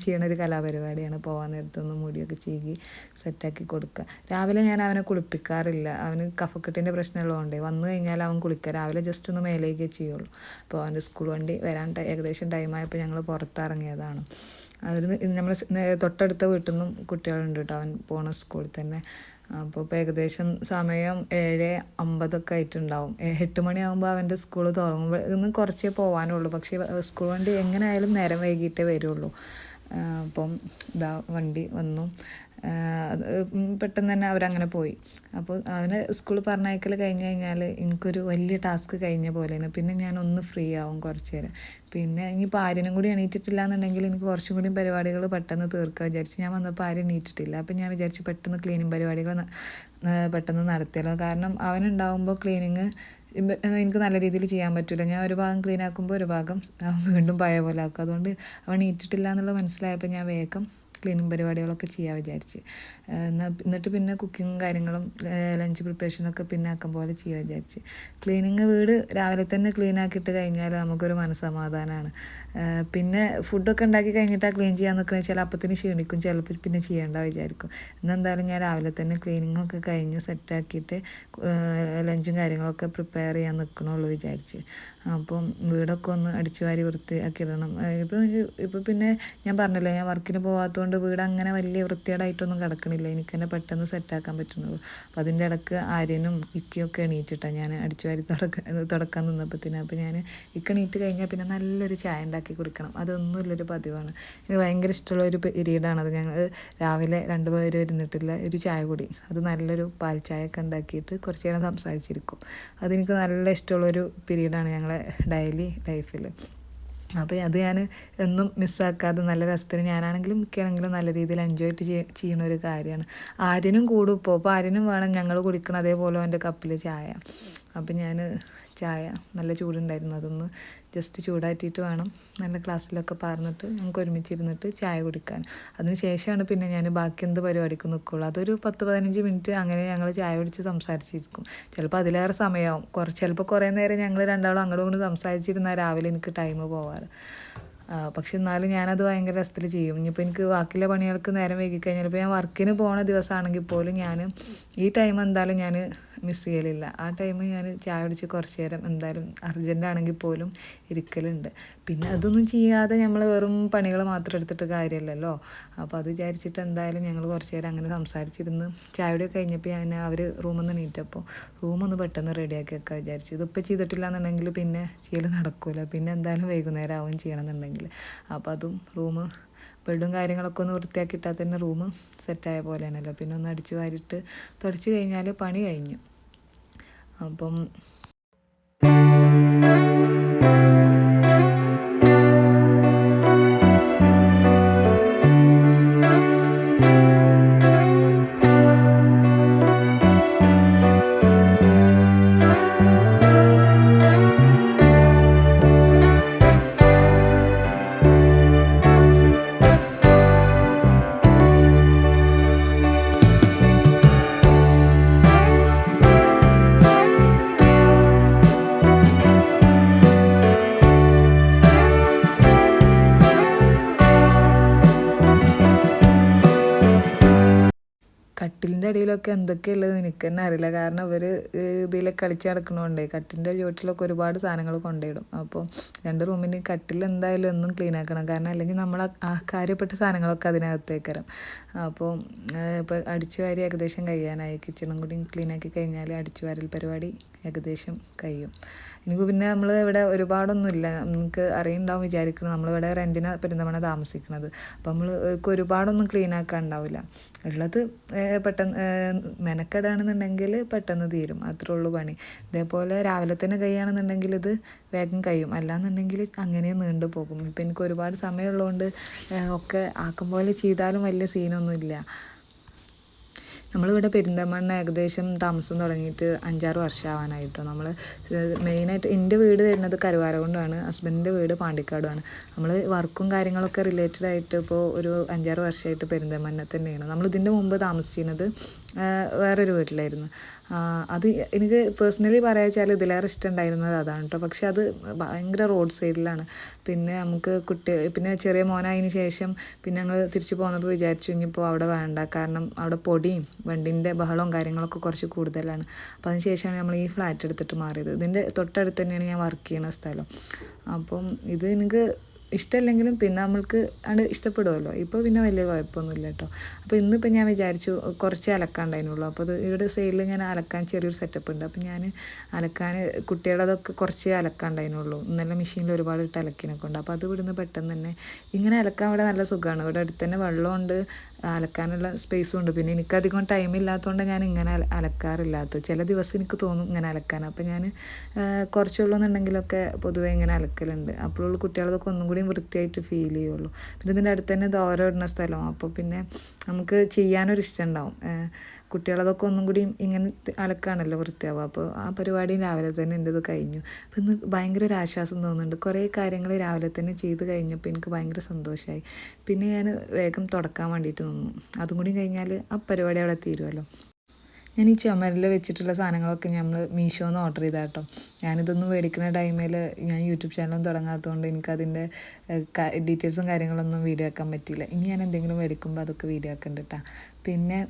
ചെയ്യണ ഒരു കലാപരിപാടിയാണ്. പോകാൻ നേരത്തൊന്നും മുടിയൊക്കെ ചീകി സെറ്റാക്കി കൊടുക്കുക. രാവിലെ ഞാൻ അവനെ കുളിപ്പിക്കാറില്ല. അവന് കഫക്കെട്ടിൻ്റെ പ്രശ്നമുള്ളതുകൊണ്ട് വന്നു കഴിഞ്ഞാൽ അവൻ കുളിക്കുക. രാവിലെ ജസ്റ്റ് ഒന്ന് മേലേക്കേ ചെയ്യുള്ളൂ. അപ്പോൾ അവൻ്റെ സ്കൂൾ വണ്ടി വരാൻ ഏകദേശം ടൈമായപ്പോൾ ഞങ്ങൾ പുറത്തിറങ്ങിയതാണ്. അവർ നമ്മൾ തൊട്ടടുത്ത വീട്ടിൽ നിന്നും കുട്ടികളുണ്ട് കേട്ടോ, അവൻ പോണ സ്കൂളിൽ തന്നെ. അപ്പോൾ ഇപ്പോൾ ഏകദേശം സമയം 7:50 ആയിട്ടുണ്ടാവും. 8 മണിയാകുമ്പോൾ അവൻ്റെ സ്കൂൾ തുടങ്ങുമ്പോൾ ഇന്ന് കുറച്ചേ പോകാനുള്ളൂ. പക്ഷേ സ്കൂൾ വണ്ടി എങ്ങനെ ആയാലും നേരം വൈകിട്ടേ വരുള്ളൂ. അപ്പം ഇതാ വണ്ടി വന്നു. പെട്ടെന്ന് തന്നെ അവരങ്ങനെ പോയി. അപ്പോൾ അവനെ സ്കൂളിൽ പറഞ്ഞയക്കൽ കഴിഞ്ഞ് കഴിഞ്ഞാൽ എനിക്കൊരു വലിയ ടാസ്ക് കഴിഞ്ഞ പോലെയാണ്. പിന്നെ ഞാനൊന്ന് ഫ്രീ ആവും കുറച്ച് നേരം. പിന്നെ ഇനിയിപ്പോൾ ആര്യനും കൂടി എണീറ്റിട്ടില്ല എന്നുണ്ടെങ്കിൽ എനിക്ക് കുറച്ചും കൂടി പരിപാടികൾ പെട്ടെന്ന് തീർക്കാൻ വിചാരിച്ചു. ഞാൻ വന്നപ്പോൾ ആരും എണീറ്റിട്ടില്ല. അപ്പം ഞാൻ വിചാരിച്ചു പെട്ടെന്ന് ക്ലീനിങ് പരിപാടികൾ പെട്ടെന്ന് നടത്തിയല്ലോ. കാരണം അവനുണ്ടാകുമ്പോൾ ക്ലീനിങ് എനിക്ക് നല്ല രീതിയിൽ ചെയ്യാൻ പറ്റില്ല. ഞാൻ ഒരു ഭാഗം ക്ലീൻ ആക്കുമ്പോൾ ഒരു ഭാഗം വീണ്ടും പഴയ പോലെ ആക്കും. അതുകൊണ്ട് അവൻ എണീറ്റിട്ടില്ല എന്നുള്ളത് മനസ്സിലായപ്പോൾ ഞാൻ വേഗം ക്ലീനിങ് പരിപാടികളൊക്കെ ചെയ്യാൻ വിചാരിച്ച്. എന്നിട്ട് പിന്നെ കുക്കിങ്ങും കാര്യങ്ങളും ലഞ്ച് പ്രിപ്പറേഷനൊക്കെ പിന്നെ ആക്കം പോലെ ചെയ്യാൻ വിചാരിച്ച്. ക്ലീനിങ് വീട് രാവിലെ തന്നെ ക്ലീൻ ആക്കിയിട്ട് കഴിഞ്ഞാൽ നമുക്കൊരു മനസ്സമാധാനമാണ്. പിന്നെ ഫുഡൊക്കെ ഉണ്ടാക്കി കഴിഞ്ഞിട്ടാണ് ക്ലീൻ ചെയ്യാൻ നിൽക്കുന്നത് വെച്ചാൽ അപ്പത്തിന് ക്ഷീണിക്കും, ചിലപ്പോൾ പിന്നെ ചെയ്യേണ്ട വിചാരിക്കും. ഇന്നെന്തായാലും ഞാൻ രാവിലെ തന്നെ ക്ലീനിങ്ങൊക്കെ കഴിഞ്ഞ് സെറ്റാക്കിയിട്ട് ലഞ്ചും കാര്യങ്ങളൊക്കെ പ്രിപ്പയർ ചെയ്യാൻ നിൽക്കണുള്ളൂ വിചാരിച്ച്. അപ്പം വീടൊക്കെ ഒന്ന് അടിച്ചു വാരി വൃത്തിയാക്കിയിടണം. ഇപ്പോൾ പിന്നെ ഞാൻ പറഞ്ഞല്ലോ, ഞാൻ വർക്കിന് പോകാത്തതുകൊണ്ട് വീട് അങ്ങനെ വലിയ വൃത്തികേടായിട്ടൊന്നും കിടക്കണില്ല. എനിക്ക് തന്നെ പെട്ടെന്ന് സെറ്റാക്കാൻ പറ്റുന്നുള്ളൂ. അപ്പോൾ അതിൻ്റെ ഇടയ്ക്ക് ആര്യനും ഇക്കയൊക്കെ എണീറ്റിട്ടാണ് ഞാൻ അടിച്ചു വാരി തുടക്കാൻ നിന്നപ്പോഴത്തേന്. അപ്പോൾ ഞാൻ ഇക്ക എണീറ്റ് കഴിഞ്ഞാൽ പിന്നെ നല്ലൊരു ചായ ഉണ്ടാക്കി കൊടുക്കണം. അതൊന്നുമില്ലൊരു പതിവാണ്. എനിക്ക് ഭയങ്കര ഇഷ്ടമുള്ള ഒരു പീരീഡാണത്. ഞങ്ങൾ രാവിലെ 2 പേര് ഇരുന്നിട്ടില്ല ഒരു ചായ കൂടി, അത് നല്ലൊരു പാൽ ചായ ഒക്കെ ഉണ്ടാക്കിയിട്ട് കുറച്ച് നേരം സംസാരിച്ചിരിക്കും. അതെനിക്ക് നല്ല ഇഷ്ടമുള്ളൊരു പീരീഡാണ് ഞങ്ങളെ ഡെയിലി ലൈഫിൽ. അപ്പോൾ അത് ഞാൻ എന്നും മിസ്സാക്കാതെ നല്ല രസത്തിന് ഞാനാണെങ്കിലും മിക്കാണെങ്കിലും നല്ല രീതിയിൽ എൻജോയ് ചെയ്യുന്ന ഒരു കാര്യമാണ്. ആര്യനും കൂടും ഇപ്പോൾ ആര്യനും വേണം ഞങ്ങൾ കുടിക്കണം അതേപോലെ എൻ്റെ കപ്പിൽ ചായ. അപ്പം ഞാൻ ചായ നല്ല ചൂടുണ്ടായിരുന്നു, അതൊന്ന് ജസ്റ്റ് ചൂടാറ്റിയിട്ട് വേണം നല്ല ഗ്ലാസ്സിലൊക്കെ പാർന്നിട്ട് നമുക്ക് ഒരുമിച്ചിരുന്നിട്ട് ചായ കുടിക്കാൻ. അതിന് ശേഷമാണ് പിന്നെ ഞാൻ ബാക്കി എന്ത് പരിപാടിക്ക് നിൽക്കുള്ളൂ. അതൊരു 10-15 മിനിറ്റ് അങ്ങനെ ഞങ്ങൾ ചായ കുടിച്ച് സംസാരിച്ചിരിക്കും. ചിലപ്പോൾ അതിലേറെ സമയമാവും. ചിലപ്പോൾ കുറേ നേരം ഞങ്ങൾ രണ്ടാളും അങ്ങോട്ടും ഇങ്ങോട്ടും സംസാരിച്ചിരുന്നാൽ രാവിലെ എനിക്ക് ടൈം പോവാറ്. പക്ഷെ എന്നാലും ഞാനത് ഭയങ്കര രസത്തിൽ ചെയ്യും. ഇനിയിപ്പോൾ എനിക്ക് ബാക്കിയുള്ള പണികൾക്ക് നേരം വൈകിക്കഴിഞ്ഞാൽ ഇപ്പോൾ ഞാൻ വർക്കിന് പോകുന്ന ദിവസമാണെങ്കിൽ പോലും ഞാൻ ഈ ടൈം എന്തായാലും ഞാൻ മിസ് ചെയ്യലില്ല. ആ ടൈം ഞാൻ ചായ കുടിച്ച് കുറച്ച് നേരം എന്തായാലും അർജൻറ്റാണെങ്കിൽ പോലും ഇരിക്കലുണ്ട്. പിന്നെ അതൊന്നും ചെയ്യാതെ നമ്മൾ വെറും പണികൾ മാത്രം എടുത്തിട്ട് കാര്യമല്ലല്ലോ. അപ്പോൾ അത് വിചാരിച്ചിട്ട് എന്തായാലും ഞങ്ങൾ കുറച്ച് നേരം അങ്ങനെ സംസാരിച്ചിരുന്ന് ചായയുടെയൊക്കെ കഴിഞ്ഞപ്പോൾ ഞാൻ അവർ റൂമിൽ നിന്ന് എണീറ്റപ്പോൾ റൂമൊന്ന് പെട്ടെന്ന് റെഡിയാക്കി വെക്കാൻ വിചാരിച്ചു. ഇതിപ്പോൾ ചെയ്തിട്ടില്ല എന്നുണ്ടെങ്കിൽ പിന്നെ ചെയ്യൽ നടക്കില്ല. പിന്നെ എന്തായാലും വൈകുന്നേരം ആവും ചെയ്യണമെന്നുണ്ടെങ്കിൽ. അപ്പോൾ അതും ബെഡും കാര്യങ്ങളൊക്കെ ഒന്ന് വൃത്തിയാക്കിയിട്ടാൽ തന്നെ റൂം സെറ്റായ പോലെയാണല്ലോ. പിന്നെ ഒന്ന് അടിച്ചു വാരിയിട്ട് തുടച്ച് കഴിഞ്ഞാൽ പണി കഴിഞ്ഞു. അപ്പം ഉള്ളിലൊക്കെ എന്തൊക്കെയുള്ളത് എനിക്ക് തന്നെ അറിയില്ല. കാരണം ഇവർ ഇതിലൊക്കെ കളിച്ച് നടക്കണോണ്ടേ കട്ടിലിൻ്റെ ചുവട്ടിലൊക്കെ ഒരുപാട് സാധനങ്ങൾ കൊണ്ടിടും. അപ്പോൾ 2 റൂമിന് കട്ടിൽ എന്തായാലും എന്നും ക്ലീൻ ആക്കണം. കാരണം അല്ലെങ്കിൽ നമ്മൾ ആ കാര്യപ്പെട്ട സാധനങ്ങളൊക്കെ അതിനകത്തേക്കരം. അപ്പോൾ ഇപ്പോൾ അടിച്ചു വാരി ഏകദേശം കഴിയാനായി. കിച്ചണും കൂടി ക്ലീൻ ആക്കി കഴിഞ്ഞാൽ അടിച്ചു വാരൽ പരിപാടി ഏകദേശം കഴിയും. എനിക്ക് പിന്നെ നമ്മൾ ഇവിടെ ഒരുപാടൊന്നുമില്ല, നിങ്ങൾക്ക് അറിയുന്നുണ്ടാവും വിചാരിക്കുന്നത്. നമ്മളിവിടെ റെൻറ്റിന് പെരിന്തൽമണ്ണ താമസിക്കുന്നത്. അപ്പോൾ നമ്മൾ ഒരുപാടൊന്നും ക്ലീൻ ആക്കാൻ ഉണ്ടാവില്ല. ഉള്ളത് പെട്ടെന്ന് മെനക്കെടാണെന്നുണ്ടെങ്കിൽ പെട്ടെന്ന് തീരും, അത്രേ ഉള്ളൂ പണി. ഇതേപോലെ രാവിലെ തന്നെ കഴിയുകയാണെന്നുണ്ടെങ്കിൽ ഇത് വേഗം കഴിയും, അല്ലാന്നുണ്ടെങ്കിൽ അങ്ങനെ നീണ്ടു പോകും. ഇപ്പം എനിക്ക് ഒരുപാട് സമയമുള്ളതുകൊണ്ട് ഒക്കെ ആക്കും പോലെ ചെയ്താലും വലിയ സീനൊന്നുമില്ല. നമ്മളിവിടെ പെരിന്തൽമണ്ണ ഏകദേശം താമസം തുടങ്ങിയിട്ട് 5-6 വർഷമാവാനായിട്ടോ. നമ്മൾ മെയിനായിട്ട് എൻ്റെ വീട് വരുന്നത് കരുവാരകുണ്ടാണ്, ഹസ്ബൻഡിൻ്റെ വീട് പാണ്ടിക്കാടുമാണ്. നമ്മൾ വർക്കും കാര്യങ്ങളൊക്കെ റിലേറ്റഡ് ആയിട്ട് ഇപ്പോൾ ഒരു 5-6 വർഷമായിട്ട് പെരിന്തൽമണ്ണ തന്നെയാണ്. നമ്മൾ ഇതിൻ്റെ മുമ്പ് താമസിച്ചിരുന്നത് വേറൊരു വീട്ടിലായിരുന്നു. അത് എനിക്ക് പേഴ്സണലി പറയാച്ചാൽ ഇതിലേറെ ഇഷ്ടം ഉണ്ടായിരുന്നത് അതാണ് കേട്ടോ. പക്ഷെ അത് ഭയങ്കര റോഡ് സൈഡിലാണ്. പിന്നെ നമുക്ക് പിന്നെ ചെറിയ മോനായതിന് ശേഷം പിന്നെ ഞങ്ങൾ തിരിച്ചു പോകുന്നപ്പോൾ വിചാരിച്ചു ഇനിയിപ്പോൾ അവിടെ വേണ്ട, കാരണം അവിടെ പൊടിയും വണ്ടിൻ്റെ ബഹളവും കാര്യങ്ങളൊക്കെ കുറച്ച് കൂടുതലാണ്. അപ്പോൾ അതിന് ശേഷമാണ് നമ്മൾ ഈ ഫ്ലാറ്റ് എടുത്തിട്ട് മാറിയത്. ഇതിൻ്റെ തൊട്ടടുത്ത് തന്നെയാണ് ഞാൻ വർക്ക് ചെയ്യുന്ന സ്ഥലം. അപ്പം ഇത് എനിക്ക് ഇഷ്ടമല്ലെങ്കിലും പിന്നെ നമ്മൾക്ക് അത് ഇഷ്ടപ്പെടുമല്ലോ. ഇപ്പോൾ പിന്നെ വലിയ കുഴപ്പമൊന്നുമില്ല കേട്ടോ. അപ്പോൾ ഇന്നിപ്പോൾ ഞാൻ വിചാരിച്ചു കുറച്ച് അലക്കാണ്ടായിരുന്നുള്ളൂ. അപ്പോൾ അത് ഇവിടെ സൈഡിൽ ഇങ്ങനെ അലക്കാൻ ചെറിയൊരു സെറ്റപ്പ് ഉണ്ട്. അപ്പോൾ ഞാൻ അലക്കാൻ കുട്ടികളതൊക്കെ കുറച്ച് അലക്കാണ്ടായിരുന്നുള്ളൂ. ഇന്നലെ മെഷീനിൽ ഒരുപാട് ഇട്ട് അലക്കിനൊക്കെ ഉണ്ട്. അപ്പോൾ അത് ഇവിടുന്ന് പെട്ടെന്ന് തന്നെ ഇങ്ങനെ അലക്കാൻ ഇവിടെ നല്ല സുഖമാണ്. ഇവിടെ അടുത്ത് തന്നെ വെള്ളമുണ്ട്, അലക്കാനുള്ള സ്പേസും ഉണ്ട്. പിന്നെ എനിക്കധികം ടൈം ഇല്ലാത്തതുകൊണ്ട് ഞാൻ ഇങ്ങനെ അലക്കാറില്ലാത്തത്. ചില ദിവസം എനിക്ക് തോന്നും ഇങ്ങനെ അലക്കാൻ. അപ്പോൾ ഞാൻ കുറച്ചുള്ളൂന്നുണ്ടെങ്കിലൊക്കെ പൊതുവേ ഇങ്ങനെ അലക്കലുണ്ട്. അപ്പോഴുള്ള കുട്ടികളതൊക്കെ ഒന്നും കൂടി വൃത്തിയായിട്ട് ഫീൽ ചെയ്യുള്ളൂ. പിന്നെ ഇതിൻ്റെ അടുത്ത് തന്നെ ദോര ഇടുന്ന സ്ഥലം, അപ്പോൾ പിന്നെ നമുക്ക് ചെയ്യാനൊരു ഇഷ്ടം ഉണ്ടാവും. കുട്ടികളതൊക്കെ ഒന്നും കൂടി ഇങ്ങനെ അലക്കാണല്ലോ വൃത്തിയാവുക. അപ്പോൾ ആ പരിപാടി രാവിലെ തന്നെ എൻ്റെ ഇത് കഴിഞ്ഞു. അപ്പോൾ ഇന്ന് ഭയങ്കര ഒരു ആശ്വാസം തോന്നുന്നുണ്ട്. കുറേ കാര്യങ്ങൾ രാവിലെ തന്നെ ചെയ്ത് കഴിഞ്ഞപ്പോൾ എനിക്ക് ഭയങ്കര സന്തോഷമായി. പിന്നെ ഞാൻ വേഗം തുടക്കാൻ വേണ്ടിയിട്ട് നിന്നു. അതും കൂടി കഴിഞ്ഞാൽ ആ പരിപാടി അവിടെ തീരുമല്ലോ. ഞാൻ ഈ ചുമരിൽ വെച്ചിട്ടുള്ള സാധനങ്ങളൊക്കെ നമ്മൾ മീഷോന്ന് ഓർഡർ ചെയ്താൽ കേട്ടോ. ഞാനിതൊന്നും മേടിക്കുന്ന ടൈമിൽ ഞാൻ യൂട്യൂബ് ചാനലൊന്നും തുടങ്ങാത്തതുകൊണ്ട് എനിക്കതിൻ്റെ ഡീറ്റെയിൽസും കാര്യങ്ങളൊന്നും വീഡിയോ ആക്കാൻ പറ്റിയില്ല. ഇനി ഞാൻ എന്തെങ്കിലും മേടിക്കുമ്പോൾ അതൊക്കെ വീഡിയോ ആക്കണ്ട കേട്ടോ. പിന്നെ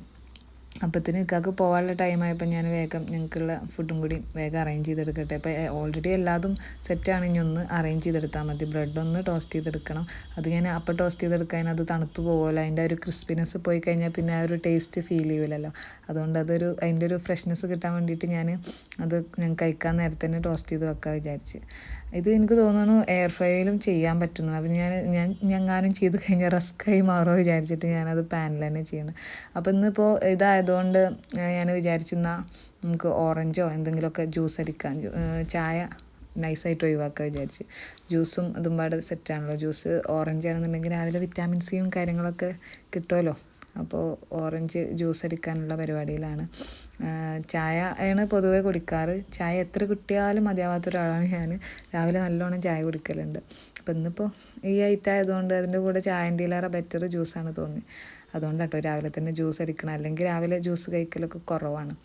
അപ്പത്തിന് ഇക്കാക്ക് പോകാനുള്ള ടൈമായപ്പോൾ ഞാൻ വേഗം ഞങ്ങൾക്കുള്ള ഫുഡും കൂടി വേഗം അറേഞ്ച് ചെയ്തെടുക്കട്ടെ. അപ്പോൾ ഓൾറെഡി എല്ലാതും സെറ്റാണ്, ഇനി ഒന്ന് അറേഞ്ച് ചെയ്തെടുത്താൽ മതി. ബ്രെഡൊന്ന് ടോസ്റ്റ് ചെയ്തെടുക്കണം. അത് ഞാൻ അപ്പം ടോസ്റ്റ് ചെയ്തെടുക്കാൻ അത് തണുത്ത് പോകുമല്ലോ. അതിൻ്റെ ഒരു ക്രിസ്പിനെസ് പോയി കഴിഞ്ഞാൽ പിന്നെ ആ ഒരു ടേസ്റ്റ് ഫീൽ ചെയ്യില്ലല്ലോ. അതുകൊണ്ട് അതിൻ്റെ ഒരു ഫ്രഷ്നെസ് കിട്ടാൻ വേണ്ടിയിട്ട് ഞാൻ കഴിക്കാൻ നേരത്തെ തന്നെ ടോസ്റ്റ് ചെയ്ത് വെക്കാൻ വിചാരിച്ച്. ഇത് എനിക്ക് തോന്നുന്നു എയർ ഫ്രൈയിലും ചെയ്യാൻ പറ്റുന്നു. അപ്പം ഞാനും ചെയ്ത് കഴിഞ്ഞാൽ റസ്ക്കായി മാറുമോ വിചാരിച്ചിട്ട് ഞാനത് പാനിൽ തന്നെ ചെയ്യണം. അപ്പോൾ ഇന്നിപ്പോൾ ഇതായതുകൊണ്ട് ഞാൻ വിചാരിച്ചെന്നാൽ നമുക്ക് ഓറഞ്ചോ എന്തെങ്കിലുമൊക്കെ ജ്യൂസ് അടിക്കാം. ചായ നൈസായിട്ട് ഒഴിവാക്കാൻ വിചാരിച്ച്. ജ്യൂസും അതും പാടെ സെറ്റാണല്ലോ. ജ്യൂസ് ഓറഞ്ച് ആണെന്നുണ്ടെങ്കിൽ രാവിലെ വിറ്റാമിൻ സിയും കാര്യങ്ങളൊക്കെ കിട്ടുമല്ലോ. അപ്പോൾ ഓറഞ്ച് ജ്യൂസ് അടിക്കാനുള്ള പരിപാടിയിലാണ്. ചായ ആണ് പൊതുവെ കുടിക്കാറ്. ചായ എത്ര കിട്ടിയാലും മതിയാവാത്ത ഒരാളാണ് ഞാൻ. രാവിലെ നല്ലോണം ചായ കുടിക്കലുണ്ട്. അപ്പോൾ ഇന്നിപ്പോൾ ഈ ഐറ്റം ആയതുകൊണ്ട് അതിൻ്റെ കൂടെ ചായൻ്റെയിലേറെ ബെറ്റർ ജ്യൂസാണ് തോന്നി. അതുകൊണ്ടാട്ടോ രാവിലെ തന്നെ ജ്യൂസ് അടിക്കണം. അല്ലെങ്കിൽ രാവിലെ ജ്യൂസ് കഴിക്കലൊക്കെ കുറവാണ്.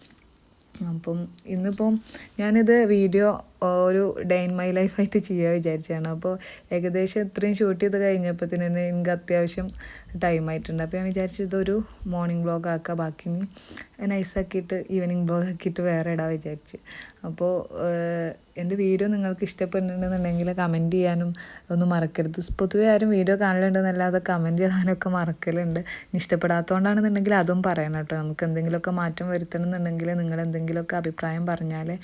അപ്പം ഇന്നിപ്പം ഞാനിത് വീഡിയോ ഒരു ഡേ ഇൻ മൈ ലൈഫായിട്ട് ചെയ്യാൻ വിചാരിച്ചതാണ്. അപ്പോൾ ഏകദേശം ഇത്രയും ഷൂട്ട് ചെയ്ത് കഴിഞ്ഞപ്പോൾ തന്നെ എനിക്ക് അത്യാവശ്യം ടൈമായിട്ടുണ്ട്. അപ്പോൾ ഞാൻ വിചാരിച്ചു ഇതൊരു മോർണിംഗ് വ്ളോഗ് ആക്കാം, ബാക്കി നൈസാക്കിയിട്ട് ഈവനിങ് വ്ളോഗ് ആക്കിയിട്ട് വേറെ ഇടാൻ വിചാരിച്ച്. അപ്പോൾ എൻ്റെ വീഡിയോ നിങ്ങൾക്ക് ഇഷ്ടപ്പെടുന്നുണ്ടെന്നുണ്ടെങ്കിൽ കമൻറ്റ് ചെയ്യാനും ഒന്നും മറക്കരുത്. പൊതുവെ ആരും വീഡിയോ കാണലുണ്ടെന്നല്ലാതെ കമൻറ്റ് ചെയ്യാനൊക്കെ മറക്കലുണ്ട്. ഇഷ്ടപ്പെടാത്തതുകൊണ്ടാണെന്നുണ്ടെങ്കിൽ അതും പറയണം കേട്ടോ. നമുക്ക് എന്തെങ്കിലുമൊക്കെ മാറ്റം വരുത്തണം എന്നുണ്ടെങ്കിൽ നിങ്ങൾ എന്തെങ്കിലുമൊക്കെ അഭിപ്രായം പറഞ്ഞാലേ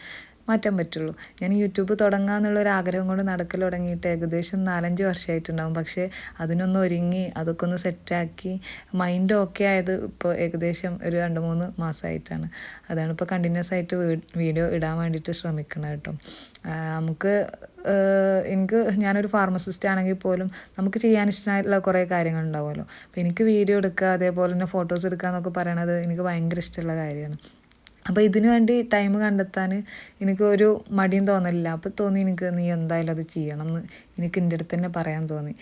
മാറ്റാൻ പറ്റുള്ളൂ. ഞാൻ യൂട്യൂബ് തുടങ്ങാമെന്നുള്ളൊരു ആഗ്രഹം കൊണ്ട് നടക്കൽ തുടങ്ങിയിട്ട് ഏകദേശം 4-5 വർഷമായിട്ടുണ്ടാവും. പക്ഷേ അതിനൊന്ന് ഒരുങ്ങി അതൊക്കെ ഒന്ന് സെറ്റാക്കി മൈൻഡ് ഓക്കെ ആയത് ഇപ്പോൾ ഏകദേശം ഒരു 2-3 മാസമായിട്ടാണ്. അതാണ് ഇപ്പോൾ കണ്ടിന്യൂസ് ആയിട്ട് വീഡിയോ ഇടാൻ വേണ്ടിയിട്ട് ശ്രമിക്കണം കേട്ടോ. ഞാനൊരു ഫാർമസിസ്റ്റ് ആണെങ്കിൽ പോലും നമുക്ക് ചെയ്യാൻ ഇഷ്ടമായിട്ടുള്ള കുറേ കാര്യങ്ങളുണ്ടാവുമല്ലോ. അപ്പോൾ എനിക്ക് വീഡിയോ എടുക്കുക അതേപോലെ തന്നെ ഫോട്ടോസ് എടുക്കുക എന്നൊക്കെ പറയണത് എനിക്ക് ഭയങ്കര ഇഷ്ടമുള്ള കാര്യമാണ്. അപ്പോൾ ഇതിനു വേണ്ടി ടൈം കണ്ടെത്താൻ എനിക്ക് ഒരു മടിയും തോന്നലില്ല. അപ്പോൾ തോന്നി നീ എന്തായാലും അത് ചെയ്യണം എന്ന് എനിക്ക് എൻ്റെ അടുത്ത് തന്നെ പറയാൻ തോന്നി.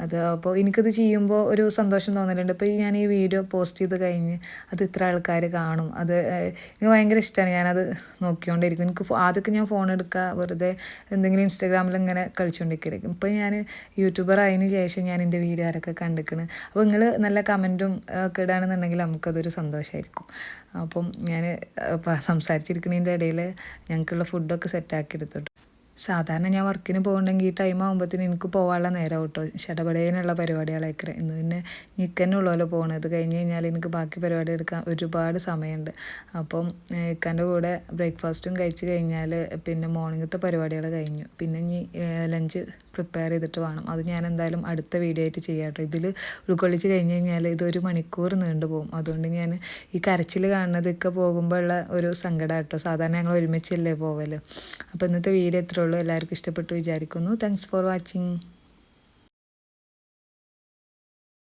അത് അപ്പോൾ എനിക്കത് ചെയ്യുമ്പോൾ ഒരു സന്തോഷം തോന്നലുണ്ട്. ഇപ്പോൾ ഞാൻ ഈ വീഡിയോ പോസ്റ്റ് ചെയ്ത് കഴിഞ്ഞ് അത് ഇത്ര ആൾക്കാർ കാണും, അത് എനിക്ക് ഭയങ്കര ഇഷ്ടമാണ്. ഞാനത് നോക്കിക്കൊണ്ടിരിക്കും. എനിക്ക് ആദ്യമൊക്കെ ഞാൻ ഫോൺ എടുക്കുക വെറുതെ എന്തെങ്കിലും ഇൻസ്റ്റാഗ്രാമിൽ ഇങ്ങനെ കളിച്ചുകൊണ്ടിരിക്കും. ഇപ്പോൾ ഞാൻ യൂട്യൂബർ ആയതിനു ശേഷം ഞാൻ എൻ്റെ വീഡിയോ ആരൊക്കെ കണ്ടിരിക്കണ്. അപ്പോൾ നിങ്ങൾ നല്ല കമൻറ്റും ഒക്കെ ഇടുകയാണെന്നുണ്ടെങ്കിൽ നമുക്കതൊരു സന്തോഷമായിരിക്കും. അപ്പം ഞാൻ സംസാരിച്ചിരിക്കുന്നതിൻ്റെ ഇടയിൽ ഞങ്ങൾക്കുള്ള ഫുഡൊക്കെ സെറ്റാക്കി എടുത്തിട്ടു. സാധാരണ ഞാൻ വർക്കിന് പോകുന്നുണ്ടെങ്കിൽ ഈ ടൈം ആകുമ്പോഴത്തേന് എനിക്ക് പോകാനുള്ള നേരം കേട്ടോ. ചടപടേനുള്ള പരിപാടികളൊക്കെ ഇന്ന് പിന്നെ നിൽക്കന്നെ ഉള്ളല്ലോ പോകണം. ഇത് കഴിഞ്ഞ് കഴിഞ്ഞാൽ എനിക്ക് ബാക്കി പരിപാടി എടുക്കാൻ ഒരുപാട് സമയമുണ്ട്. അപ്പം ഇക്കാൻ്റെ കൂടെ ബ്രേക്ക്ഫാസ്റ്റും കഴിച്ച് കഴിഞ്ഞാൽ പിന്നെ മോർണിംഗത്തെ പരിപാടികൾ കഴിഞ്ഞു. പിന്നെ ഇനി ലഞ്ച് പ്രിപ്പയർ ചെയ്തിട്ട് വേണം. അത് ഞാൻ എന്തായാലും അടുത്ത വീഡിയോ ആയിട്ട് ചെയ്യാം കേട്ടോ. ഇതിൽ ഉൾക്കൊള്ളിച്ച് കഴിഞ്ഞ് കഴിഞ്ഞാൽ ഇതൊരു മണിക്കൂർ നീണ്ടു പോകും. അതുകൊണ്ട് ഞാൻ ഈ കരച്ചിൽ കാണുന്നതൊക്കെ പോകുമ്പോഴുള്ള ഒരു സങ്കടം കേട്ടോ. സാധാരണ ഞങ്ങൾ ഒരുമിച്ചല്ലേ പോവൽ. അപ്പോൾ ഇന്നത്തെ വീഡിയോ എത്ര ഉള്ളൂ. എല്ലാവർക്കും ഇഷ്ടപ്പെട്ടു വിചാരിക്കുന്നു. Thanks for watching.